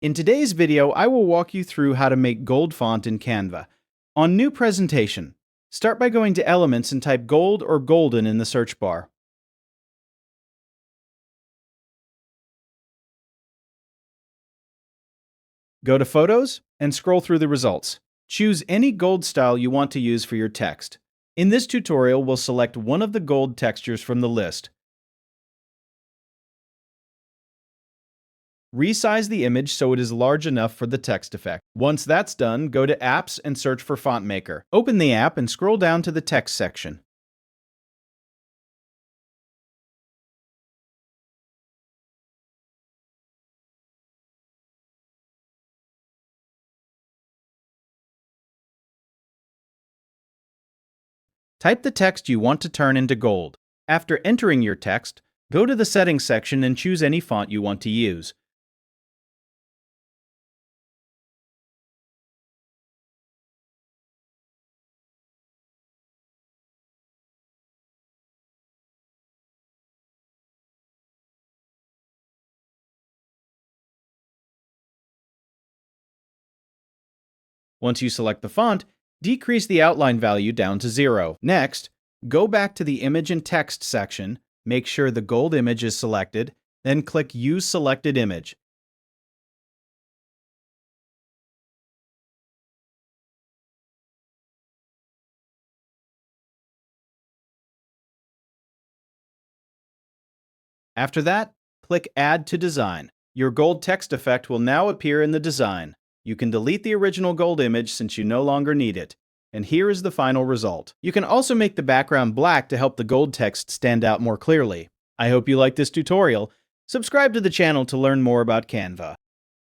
In today's video, I will walk you through how to make gold font in Canva. On New Presentation, start by going to Elements and type gold or golden in the search bar. Go to Photos and scroll through the results. Choose any gold style you want to use for your text. In this tutorial, we'll select one of the gold textures from the list. Resize the image so it is large enough for the text effect. Once that's done, go to Apps and search for Font Maker. Open the app and scroll down to the text section. Type the text you want to turn into gold. After entering your text, go to the Settings section and choose any font you want to use. Once you select the font, decrease the outline value down to 0. Next, go back to the Image and Text section, make sure the gold image is selected, then click Use Selected Image. After that, click Add to Design. Your gold text effect will now appear in the design. You can delete the original gold image since you no longer need it. And here is the final result. You can also make the background black to help the gold text stand out more clearly. I hope you liked this tutorial. Subscribe to the channel to learn more about Canva.